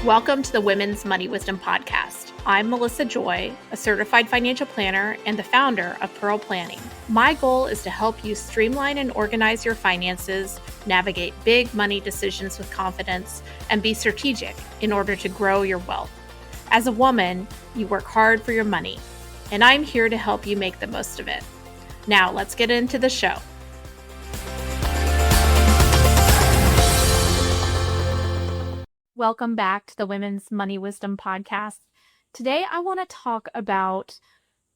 Welcome to the Women's Money Wisdom Podcast. I'm Melissa Joy, a certified financial planner and the founder of Pearl Planning. My goal is to help you streamline and organize your finances, navigate big money decisions with confidence, and be strategic in order to grow your wealth. As a woman, you work hard for your money, and I'm here to help you make the most of it. Now, let's get into the show. Welcome back to the Women's Money Wisdom Podcast. Today, I want to talk about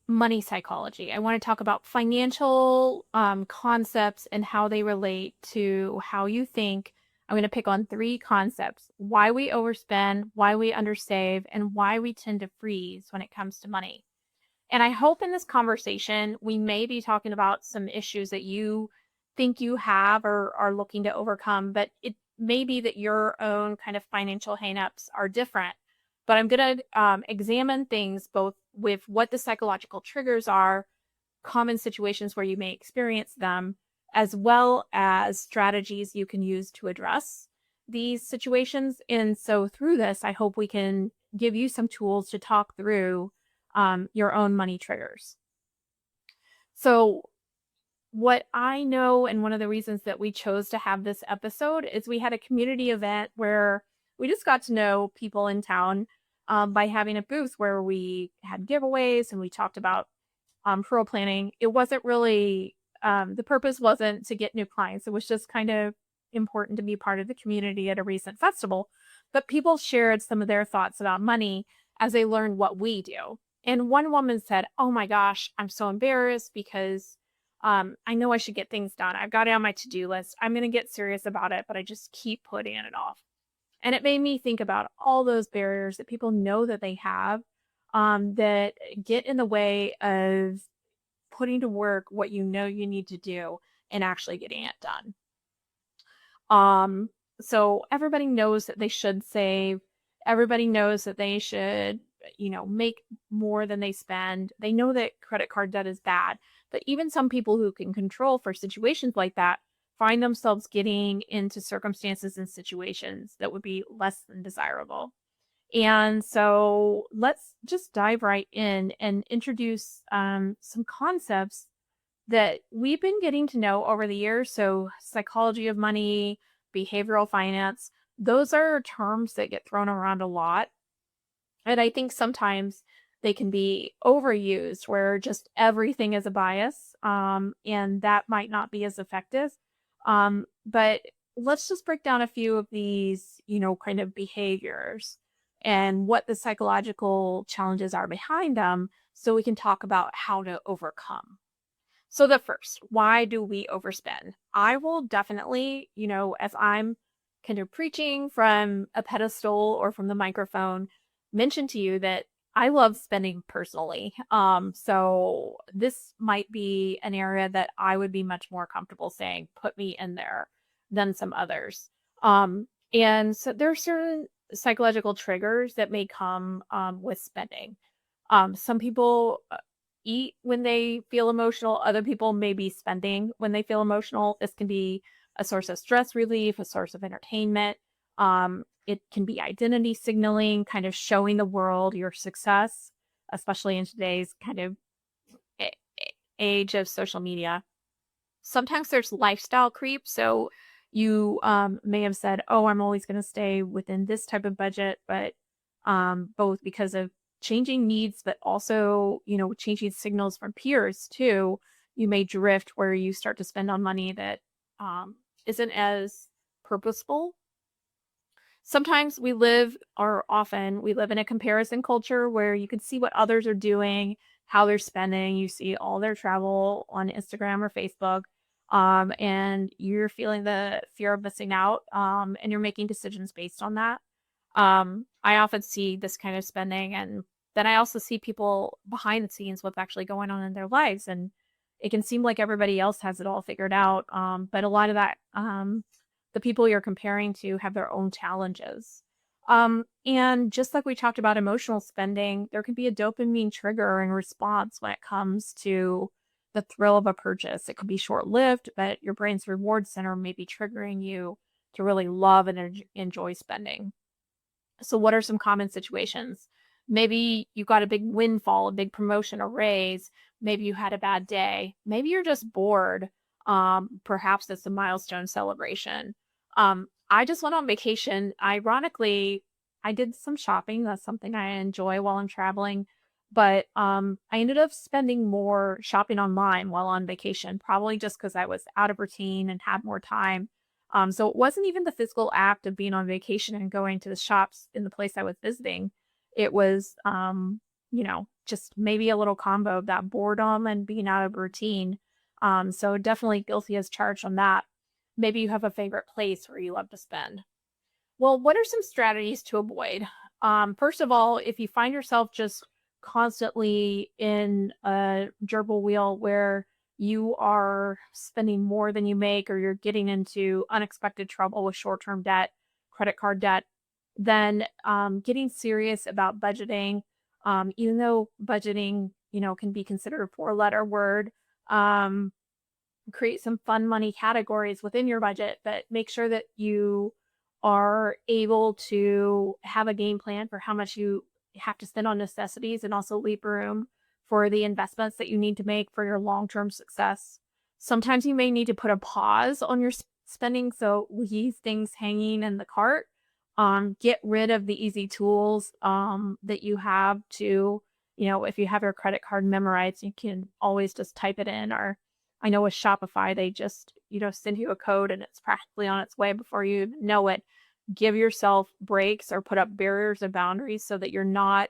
money psychology. I want to talk about financial concepts and how they relate to how you think. I'm going to pick on 3 concepts: why we overspend, why we undersave, and why we tend to freeze when it comes to money. And I hope in this conversation, we may be talking about some issues that you think you have or are looking to overcome, but it may be that your own kind of financial hangups are different. But I'm going to examine things both with what the psychological triggers are, common situations where you may experience them, as well as strategies you can use to address these situations. And so through this, I hope we can give you some tools to talk through your own money triggers. So what I know, and one of the reasons that we chose to have this episode, is we had a community event where we just got to know people in town by having a booth where we had giveaways and we talked about Pearl Planning. It wasn't really, the purpose wasn't to get new clients. It was just kind of important to be part of the community at a recent festival. But people shared some of their thoughts about money as they learned what we do. And one woman said, "Oh my gosh, I'm so embarrassed because I know I should get things done. I've got it on my to-do list. I'm going to get serious about it, but I just keep putting it off." And it made me think about all those barriers that people know that they have that get in the way of putting to work what you know you need to do and actually getting it done. So everybody knows that they should save. Everybody knows that they should, make more than they spend. They know that credit card debt is bad. But even some people who can control for situations like that find themselves getting into circumstances and situations that would be less than desirable. And so let's just dive right in and introduce some concepts that we've been getting to know over the years. So psychology of money, behavioral finance, those are terms that get thrown around a lot. And I think sometimes they can be overused where just everything is a bias, and that might not be as effective. But let's just break down a few of these, kind of behaviors and what the psychological challenges are behind them so we can talk about how to overcome. So the first, why do we overspend? I will definitely, as I'm kind of preaching from a pedestal or from the microphone, mention to you that I love spending personally. So this might be an area that I would be much more comfortable saying, put me in there than some others. And so there are certain psychological triggers that may come with spending. Some people eat when they feel emotional. Other people may be spending when they feel emotional. This can be a source of stress relief, a source of entertainment. It can be identity signaling, kind of showing the world your success, especially in today's kind of age of social media. Sometimes there's lifestyle creep. So you may have said, "Oh, I'm always going to stay within this type of budget," but both because of changing needs, but also, changing signals from peers too, you may drift where you start to spend on money that isn't as purposeful. Sometimes often we live in a comparison culture where you can see what others are doing, how they're spending. You see all their travel on Instagram or Facebook, and you're feeling the fear of missing out, and you're making decisions based on that. I often see this kind of spending, and then I also see people behind the scenes, what's actually going on in their lives. And it can seem like everybody else has it all figured out. But a lot of that, the people you're comparing to have their own challenges. And just like we talked about emotional spending, there can be a dopamine trigger in response when it comes to the thrill of a purchase. It could be short-lived, but your brain's reward center may be triggering you to really love and enjoy spending. So what are some common situations? Maybe you got a big windfall, a big promotion, a raise. Maybe you had a bad day. Maybe you're just bored. Perhaps it's a milestone celebration. I just went on vacation. Ironically, I did some shopping. That's something I enjoy while I'm traveling. But I ended up spending more shopping online while on vacation, probably just because I was out of routine and had more time. So it wasn't even the physical act of being on vacation and going to the shops in the place I was visiting. It was, just maybe a little combo of that boredom and being out of routine. So definitely guilty as charged on that. Maybe you have a favorite place where you love to spend. Well, what are some strategies to avoid? First of all, if you find yourself just constantly in a gerbil wheel where you are spending more than you make, or you're getting into unexpected trouble with short term debt, credit card debt, then getting serious about budgeting, even though budgeting, can be considered a four-letter word. Um, Create some fun money categories within your budget, but make sure that you are able to have a game plan for how much you have to spend on necessities, and also leave room for the investments that you need to make for your long-term success. Sometimes you may need to put a pause on your spending, so leave things hanging in the cart. Get rid of the easy tools that you have to, if you have your credit card memorized, you can always just type it in. Or I know with Shopify, they just, send you a code and it's practically on its way before you even know it. Give yourself breaks or put up barriers and boundaries so that you're not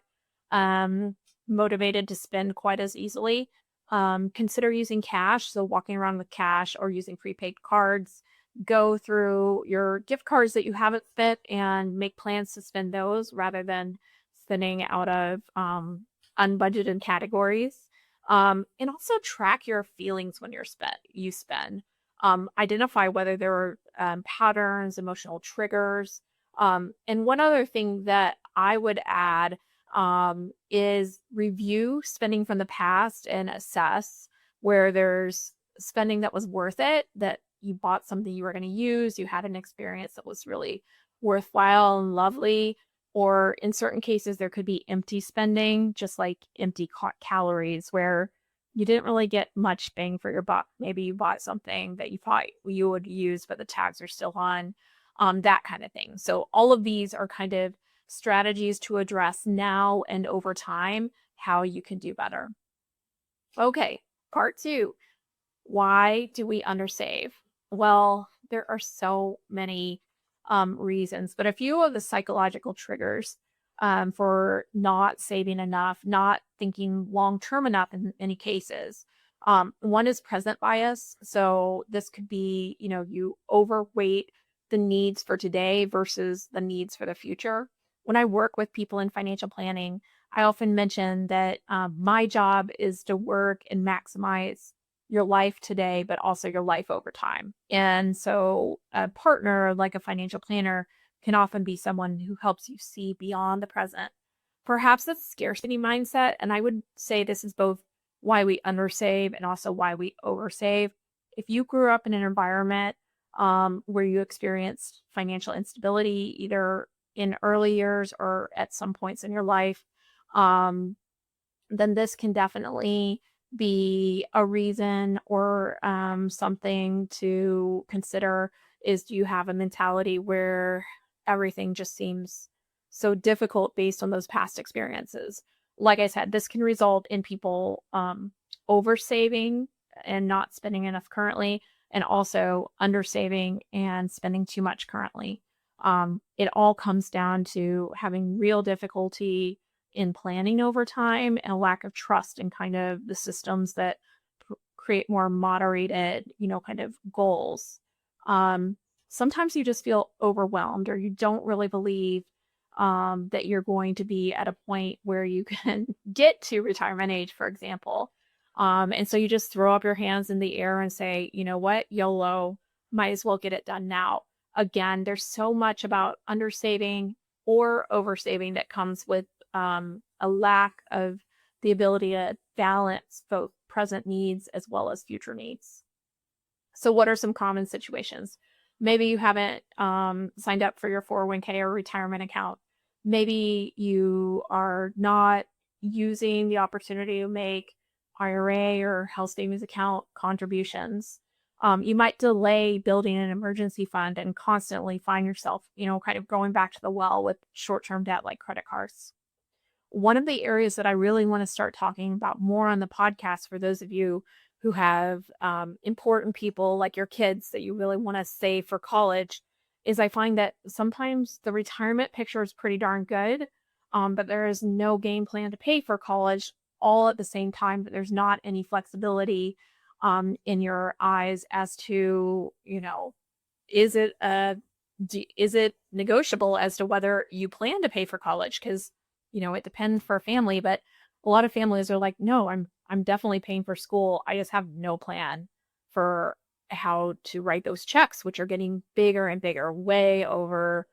motivated to spend quite as easily. Consider using cash, so walking around with cash or using prepaid cards. Go through your gift cards that you haven't spent and make plans to spend those rather than spending out of unbudgeted categories. And also track your feelings when you spend. Identify whether there are patterns, emotional triggers. And one other thing that I would add is review spending from the past and assess where there's spending that was worth it, that you bought something you were going to use, you had an experience that was really worthwhile and lovely. Or in certain cases, there could be empty spending, just like empty calories, where you didn't really get much bang for your buck. Maybe you bought something that you thought you would use, but the tags are still on, that kind of thing. So all of these are kind of strategies to address now and over time how you can do better. Okay, part two. Why do we undersave? Well, there are so many reasons, but a few of the psychological triggers for not saving enough, not thinking long term enough in many cases. One is present bias. So this could be, you overweight the needs for today versus the needs for the future. When I work with people in financial planning, I often mention that my job is to work and maximize your life today, but also your life over time. And so a partner, like a financial planner, can often be someone who helps you see beyond the present. Perhaps that's scarcity mindset. And I would say this is both why we undersave and also why we oversave. If you grew up in an environment where you experienced financial instability, either in early years or at some points in your life, then this can definitely be a reason or something to consider. Is, do you have a mentality where everything just seems so difficult based on those past experiences? Like I said, this can result in people oversaving and not spending enough currently, and also undersaving and spending too much currently. It all comes down to having real difficulty in planning over time and a lack of trust in kind of the systems that create more moderated, kind of goals. Sometimes you just feel overwhelmed, or you don't really believe that you're going to be at a point where you can get to retirement age, for example. And so you just throw up your hands in the air and say, you know what, YOLO, might as well get it done now. Again, there's so much about undersaving or oversaving that comes with a lack of the ability to balance both present needs as well as future needs. So what are some common situations? Maybe you haven't signed up for your 401k or retirement account. maybe you are not using the opportunity to make IRA or health savings account contributions. You might delay building an emergency fund and constantly find yourself, kind of going back to the well with short-term debt like credit cards. One of the areas that I really want to start talking about more on the podcast for those of you who have important people like your kids that you really want to save for college is I find that sometimes the retirement picture is pretty darn good, but there is no game plan to pay for college all at the same time, but there's not any flexibility in your eyes as to, is it is it negotiable as to whether you plan to pay for college? Because it depends for a family, but a lot of families are like, no, I'm definitely paying for school. I just have no plan for how to write those checks, which are getting bigger and bigger, way over,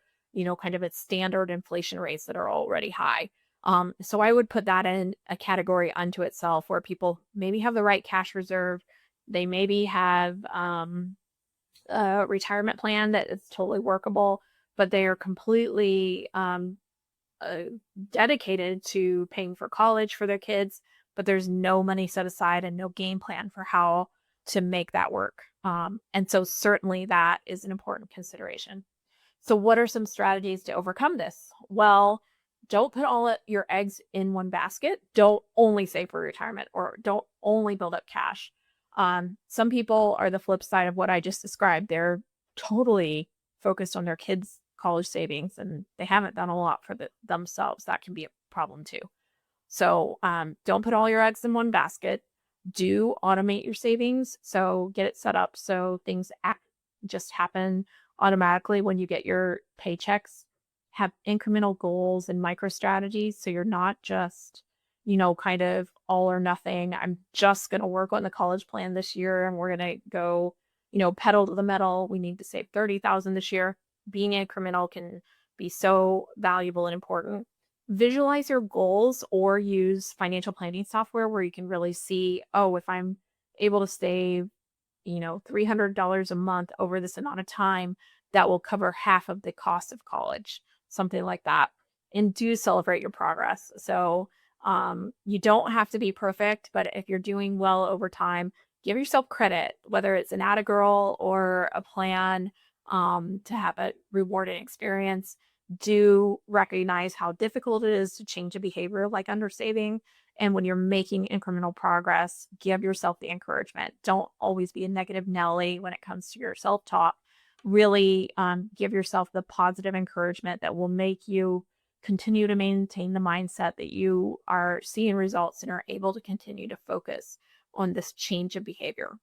kind of its standard inflation rates that are already high. So I would put that in a category unto itself where people maybe have the right cash reserve. They maybe have a retirement plan that is totally workable, but they are completely uh, dedicated to paying for college for their kids, but there's no money set aside and no game plan for how to make that work. And so certainly that is an important consideration. So what are some strategies to overcome this? Well, don't put all your eggs in one basket. Don't only save for retirement or don't only build up cash. Some people are the flip side of what I just described. They're totally focused on their kids' college savings and they haven't done a lot for themselves. That can be a problem too. So don't put all your eggs in one basket. Do automate your savings. So get it set up so things just happen automatically when you get your paychecks. Have incremental goals and micro strategies. So you're not just, kind of all or nothing. I'm just going to work on the college plan this year and we're going to go, pedal to the metal. We need to save 30,000 this year. Being incremental can be so valuable and important. Visualize your goals or use financial planning software where you can really see, oh, if I'm able to save, $300 a month over this amount of time, that will cover half of the cost of college, something like that. And do celebrate your progress. So you don't have to be perfect, but if you're doing well over time, give yourself credit, whether it's an add a girl or a plan to have a rewarding experience. Do recognize how difficult it is to change a behavior like undersaving. And when you're making incremental progress, give yourself the encouragement. Don't always be a negative Nelly when it comes to your self-talk. Really give yourself the positive encouragement that will make you continue to maintain the mindset that you are seeing results and are able to continue to focus on this change of behavior.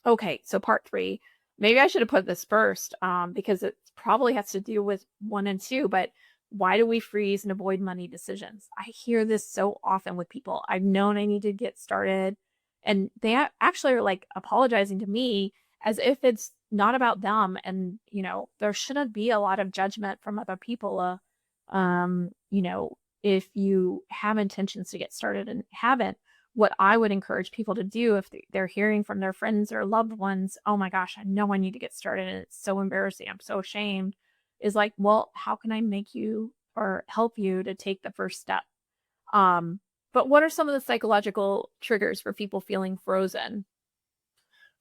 Okay, so part 3. Maybe I should have put this first because it probably has to do with 1 and 2, but why do we freeze and avoid money decisions? I hear this so often with people. I've known I need to get started and they actually are like apologizing to me as if it's not about them. And, there shouldn't be a lot of judgment from other people. If you have intentions to get started and haven't, what I would encourage people to do if they're hearing from their friends or loved ones, oh my gosh, I know I need to get started and it's so embarrassing, I'm so ashamed, is like, well, how can I make you or help you to take the first step? But what are some of the psychological triggers for people feeling frozen?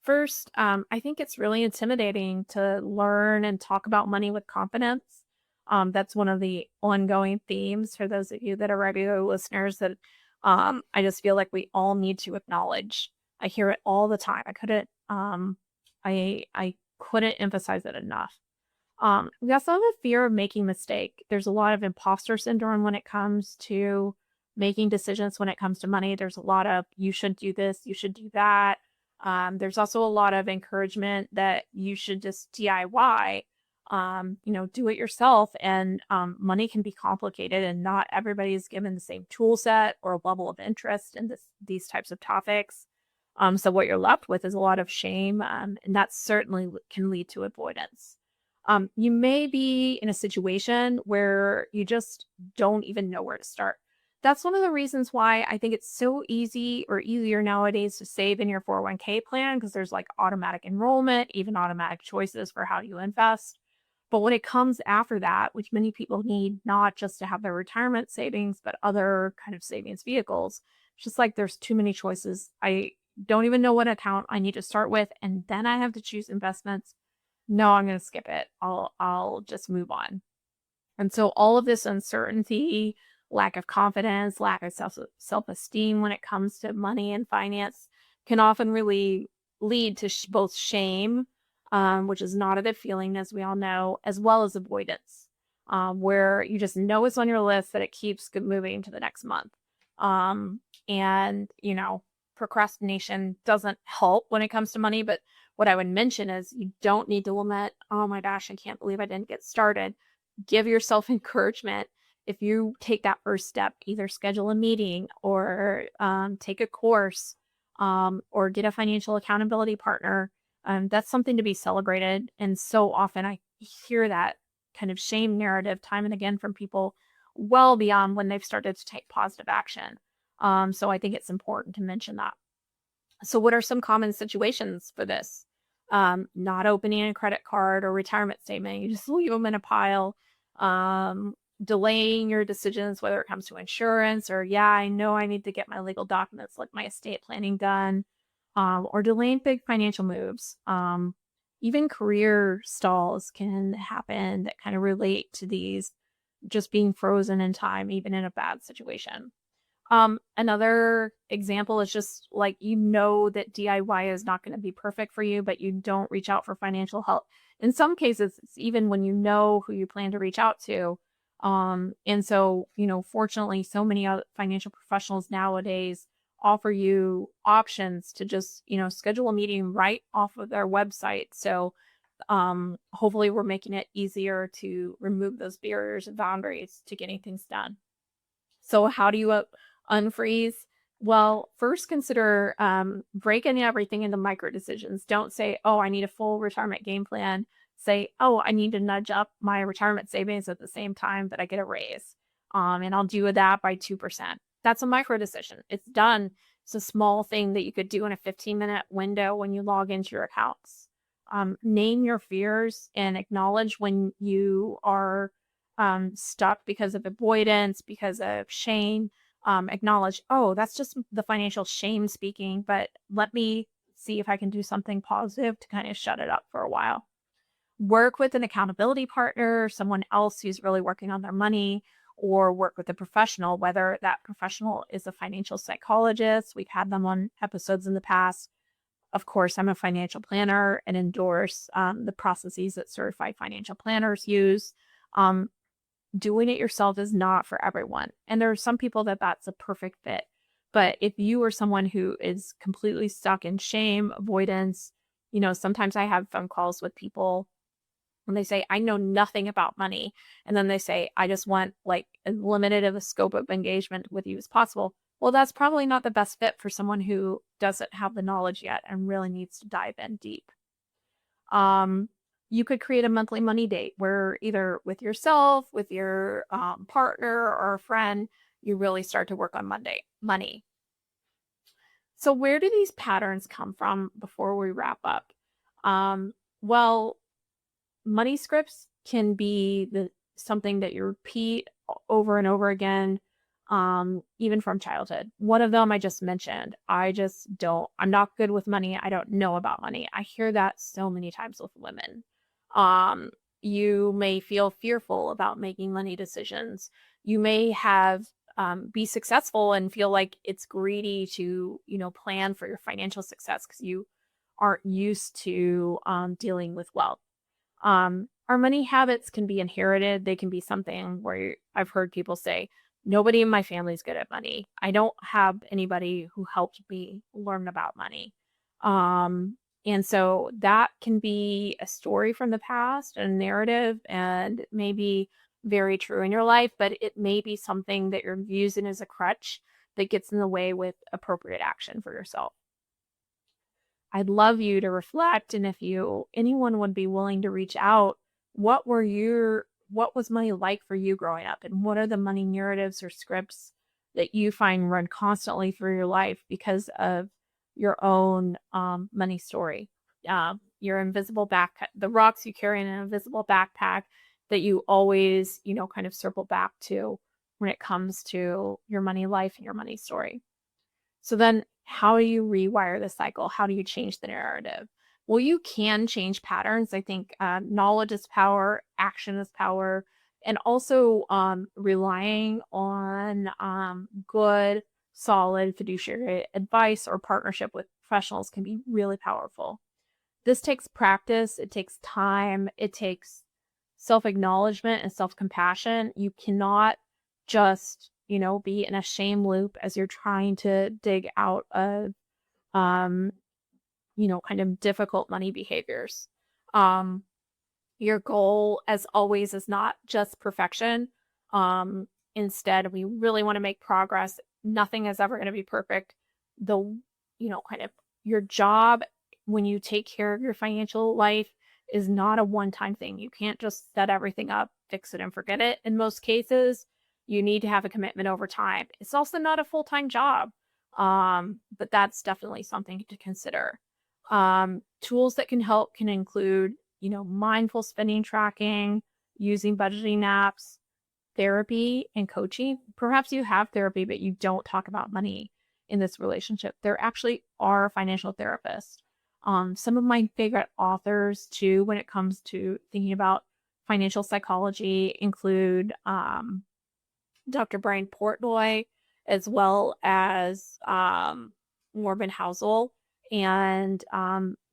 First, I think it's really intimidating to learn and talk about money with confidence. That's one of the ongoing themes for those of you that are regular listeners that I just feel like we all need to acknowledge. I hear it all the time. I couldn't emphasize it enough. We also have a fear of making mistake. There's a lot of imposter syndrome when it comes to making decisions when it comes to money. There's a lot of you should do this, you should do that. There's also a lot of encouragement that you should just DIY, do it yourself. And money can be complicated and not everybody is given the same tool set or level of interest in these types of topics. So what you're left with is a lot of shame, and that certainly can lead to avoidance. You may be in a situation where you just don't even know where to start. That's one of the reasons why I think it's so easy or easier nowadays to save in your 401k plan because there's like automatic enrollment, even automatic choices for how you invest. But when it comes after that, which many people need not just to have their retirement savings, but other kind of savings vehicles, it's just like there's too many choices. I don't even know what account I need to start with, and then I have to choose investments. No, I'm going to skip it. I'll just move on. And so all of this uncertainty, lack of confidence, lack of self-esteem when it comes to money and finance can often really lead to both shame, which is not a good feeling, as we all know, as well as avoidance, where you just know it's on your list that it keeps moving to the next month. And, procrastination doesn't help when it comes to money. But what I would mention is you don't need to lament, oh my gosh, I can't believe I didn't get started. Give yourself encouragement. If you take that first step, either schedule a meeting or take a course or get a financial accountability partner, that's something to be celebrated. And so often I hear that kind of shame narrative time and again from people well beyond when they've started to take positive action. So I think it's important to mention that. So what are some common situations for this? Not opening a credit card or retirement statement. You just leave them in a pile. Delaying your decisions, whether it comes to insurance or, yeah, I know I need to get my legal documents like my estate planning done, or delaying big financial moves. Even career stalls can happen that kind of relate to these just being frozen in time, even in a bad situation. Another example is just like, that DIY is not going to be perfect for you, but you don't reach out for financial help. In some cases, it's even when you know who you plan to reach out to. And so, fortunately, so many other financial professionals nowadays offer you options to just, schedule a meeting right off of their website. So, hopefully we're making it easier to remove those barriers and boundaries to getting things done. So how do you unfreeze? Well, first consider breaking everything into micro decisions. Don't say, oh, I need a full retirement game plan. Say, oh, I need to nudge up my retirement savings at the same time that I get a raise. And I'll do that by 2%. That's a micro decision. It's done. It's a small thing that you could do in a 15-minute window when you log into your accounts. Name your fears and acknowledge when you are stuck because of avoidance, because of shame. Acknowledge, oh, that's just the financial shame speaking, but let me see if I can do something positive to kind of shut it up for a while. Work with an accountability partner, someone else who's really working on their money, or work with a professional, whether that professional is a financial psychologist. We've had them on episodes in the past. Of course, I'm a financial planner and endorse the processes that certified financial planners use. Doing it yourself is not for everyone. And there are some people that's a perfect fit. But if you are someone who is completely stuck in shame, avoidance, sometimes I have phone calls with people and they say, I know nothing about money. And then they say, I just want like as limited of a scope of engagement with you as possible. Well, that's probably not the best fit for someone who doesn't have the knowledge yet and really needs to dive in deep. You could create a monthly money date where either with yourself, with your partner or a friend, you really start to work on money. So where do these patterns come from before we wrap up? Well, money scripts can be something that you repeat over and over again, even from childhood. One of them I just mentioned, I'm not good with money. I don't know about money. I hear that so many times with women. You may feel fearful about making money decisions. You may be successful and feel like it's greedy to, plan for your financial success because you aren't used to dealing with wealth. Our money habits can be inherited. They can be something where I've heard people say, nobody in my family is good at money. I don't have anybody who helped me learn about money. And so that can be a story from the past, a narrative, and maybe very true in your life, but it may be something that you're using as a crutch that gets in the way with appropriate action for yourself. I'd love you to reflect, and if anyone would be willing to reach out, what was money like for you growing up, and what are the money narratives or scripts that you find run constantly through your life because of your own money story? your invisible backpack, the rocks you carry in an invisible backpack that you always, kind of circle back to when it comes to your money life and your money story. So then how do you rewire the cycle? How do you change the narrative? Well, you can change patterns. I think knowledge is power, action is power, and also relying on good, solid fiduciary advice or partnership with professionals can be really powerful. This takes practice, it takes time, it takes self-acknowledgement and self-compassion. You cannot just, be in a shame loop as you're trying to dig out of, kind of difficult money behaviors. Your goal, as always, is not just perfection. Instead, we really want to make progress. Nothing is ever going to be perfect. Kind of your job when you take care of your financial life is not a one-time thing. You can't just set everything up, fix it, and forget it. In most cases, you need to have a commitment over time. It's also not a full-time job, but that's definitely something to consider. Tools that can help can include, mindful spending tracking, using budgeting apps, therapy, and coaching. Perhaps you have therapy, but you don't talk about money in this relationship. There actually are financial therapists. Some of my favorite authors, too, when it comes to thinking about financial psychology include Dr. Brian Portnoy, as well as Morgan Housel and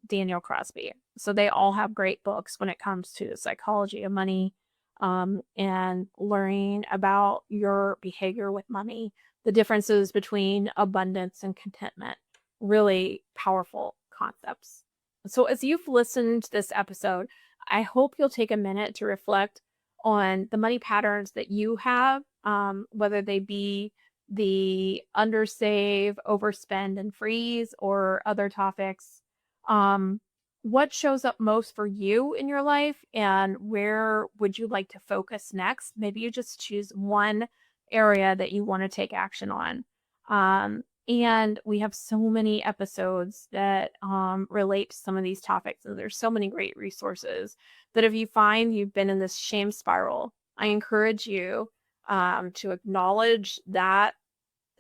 Daniel Crosby. So they all have great books when it comes to the psychology of money and learning about your behavior with money, the differences between abundance and contentment. Really powerful concepts. So as you've listened to this episode, I hope you'll take a minute to reflect on the money patterns that you have, whether they be the undersave, overspend, and freeze, or other topics. What shows up most for you in your life, and where would you like to focus next? Maybe you just choose one area that you want to take action on. And we have so many episodes that relate to some of these topics. And there's so many great resources that if you find you've been in this shame spiral, I encourage you to acknowledge that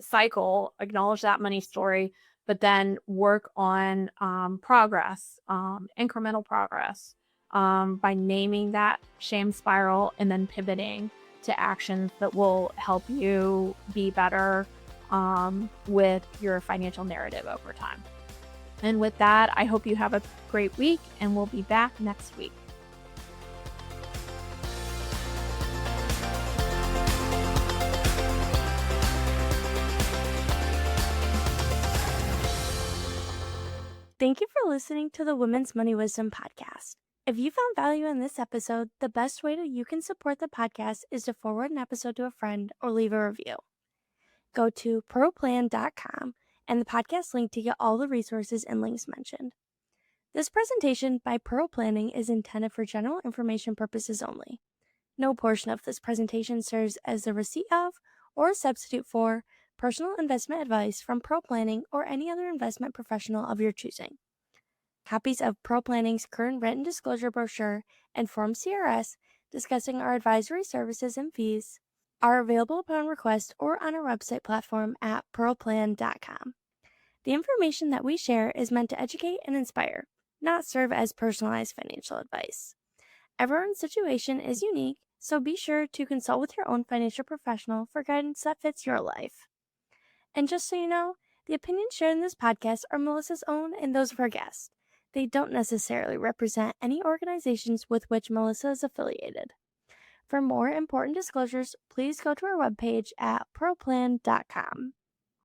cycle, acknowledge that money story, but then work on progress, incremental progress, by naming that shame spiral and then pivoting to actions that will help you be better with your financial narrative over time. And with that, I hope you have a great week, and we'll be back next week. Thank you for listening to the Women's Money Wisdom podcast. If you found value in this episode, the best way that you can support the podcast is to forward an episode to a friend or leave a review. Go to proplan.com and the podcast link to get all the resources and links mentioned. This presentation by Pearl Planning is intended for general information purposes only. No portion of this presentation serves as a receipt of or a substitute for personal investment advice from Pearl Planning or any other investment professional of your choosing. Copies of Pearl Planning's current written disclosure brochure and Form CRS discussing our advisory services and fees are available upon request or on our website platform at pearlplan.com. The information that we share is meant to educate and inspire, not serve as personalized financial advice. Everyone's situation is unique, so be sure to consult with your own financial professional for guidance that fits your life. And just so you know, the opinions shared in this podcast are Melissa's own and those of her guests. They don't necessarily represent any organizations with which Melissa is affiliated. For more important disclosures, please go to our webpage at pearlplan.com.